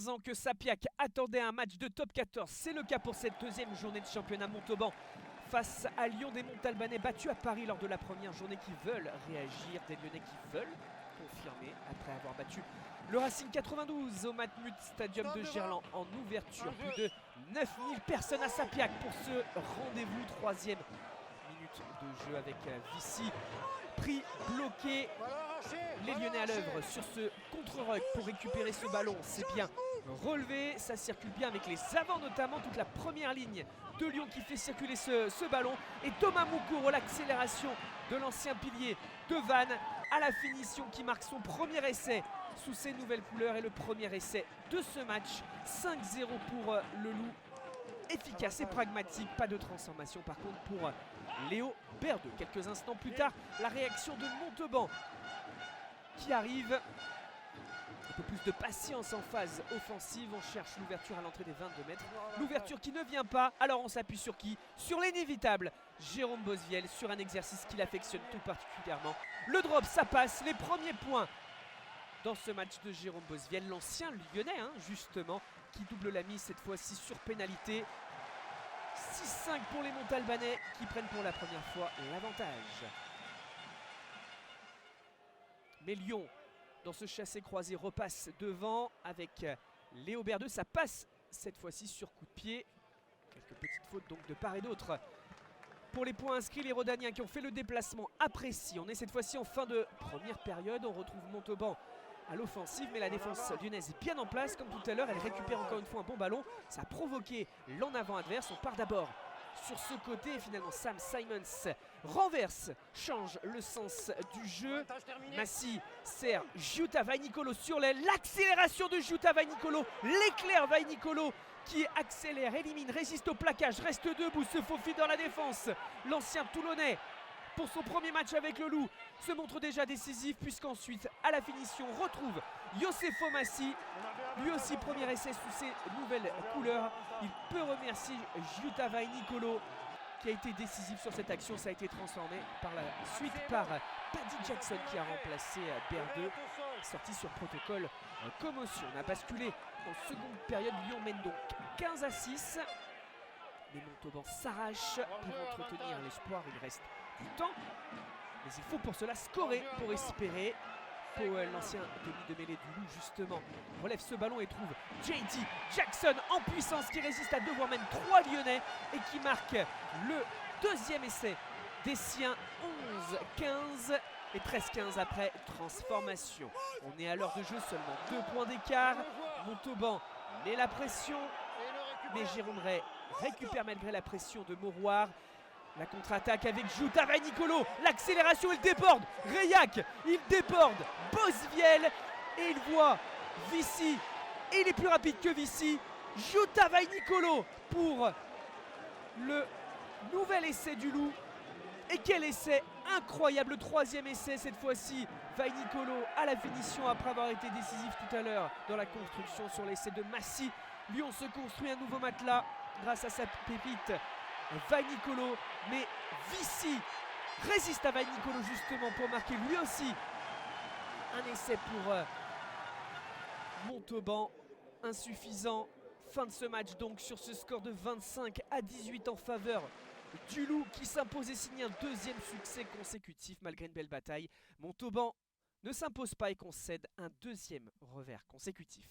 15 ans que Sapiac attendait un match de top 14. C'est le cas pour cette deuxième journée de championnat. Montauban face à Lyon, des Montalbanais battus à Paris lors de la première journée qui veulent réagir, des Lyonnais qui veulent confirmer après avoir battu le Racing 92 au Matmut Stadium de Gerland en ouverture. Plus de 9000 personnes à Sapiac pour ce rendez-vous. Troisième minute de jeu avec Vici pris, bloqué. Les Lyonnais à l'œuvre sur ce contre-ruck pour récupérer ce ballon. C'est bien relevé, ça circule bien avec les avants notamment, toute la première ligne de Lyon qui fait circuler ce ballon. Et Thomas Moukouro, l'accélération de l'ancien pilier de Vannes à la finition qui marque son premier essai sous ses nouvelles couleurs et le premier essai de ce match. 5-0 pour le Loup. Efficace et pragmatique, pas de transformation par contre pour Léo Berdeux. Quelques instants plus tard, la réaction de Montauban qui arrive. Un peu plus de patience en phase offensive. On cherche l'ouverture à l'entrée des 22 mètres. L'ouverture qui ne vient pas. Alors on s'appuie sur qui? Sur l'inévitable Jérôme Bosviel, sur un exercice qu'il affectionne tout particulièrement. Le drop, ça passe. Les premiers points dans ce match de Jérôme Bosviel, l'ancien lyonnais justement, qui double la mise cette fois-ci sur pénalité. 6-5 pour les Montalbanais qui prennent pour la première fois l'avantage. Mais Lyon, dans ce chassé-croisé, repasse devant avec Léo Berdeux. Ça passe cette fois-ci sur coup de pied. Quelques petites fautes donc de part et d'autre. Pour les points inscrits, les Rodaniens qui ont fait le déplacement apprécient. On est cette fois-ci en fin de première période. On retrouve Montauban à l'offensive, mais la défense lyonnaise est bien en place. Comme tout à l'heure, elle récupère encore une fois un bon ballon. Ça a provoqué l'en avant adverse. On part d'abord sur ce côté et finalement Sam Simons renverse, change le sens du jeu. Massi sert Giuta Vainicolo sur l'aile. L'accélération de Giuta Vainicolo, l'éclair Vainicolo qui accélère, élimine, résiste au plaquage, reste debout, se faufile dans la défense. L'ancien Toulonnais, pour son premier match avec le Loup, se montre déjà décisif puisqu'ensuite, à la finition, on retrouve Yosefo Massi. Lui aussi, premier essai sous ses nouvelles couleurs. Il peut remercier Giuta Vainicolo qui a été décisif sur cette action. Ça a été transformé par la suite par Paddy Jackson qui a remplacé Berdeux, sorti sur protocole commotion. On a basculé en seconde période. Lyon mène donc 15-6. Mais Montauban s'arrache pour entretenir l'espoir. Il reste du temps, mais il faut pour cela scorer pour espérer. Powell, l'ancien demi de mêlée du Loup, justement, relève ce ballon et trouve JD Jackson en puissance qui résiste à deux voire même 3 Lyonnais et qui marque le deuxième essai des siens. 11-15 et 13-15 après transformation. On est à l'heure de jeu, seulement 2 points d'écart. Montauban met la pression, mais Jérôme Ray récupère malgré la pression de Mauroir. La contre-attaque avec Giuta Vainicolo, l'accélération, il déborde, Rayac, il déborde, Bosviel, et il voit Vici, et il est plus rapide que Vici. Giuta Vainicolo pour le nouvel essai du Loup. Et quel essai incroyable, le troisième essai cette fois-ci. Vainicolo à la finition après avoir été décisif tout à l'heure dans la construction sur l'essai de Massi. Lyon se construit un nouveau matelas grâce à sa pépite Vainicolo, mais Vici résiste à Vainicolo justement pour marquer lui aussi un essai pour Montauban. Insuffisant. Fin de ce match donc sur ce score de 25-18 en faveur du Loup qui s'impose et signe un deuxième succès consécutif malgré une belle bataille. Montauban ne s'impose pas et concède un deuxième revers consécutif.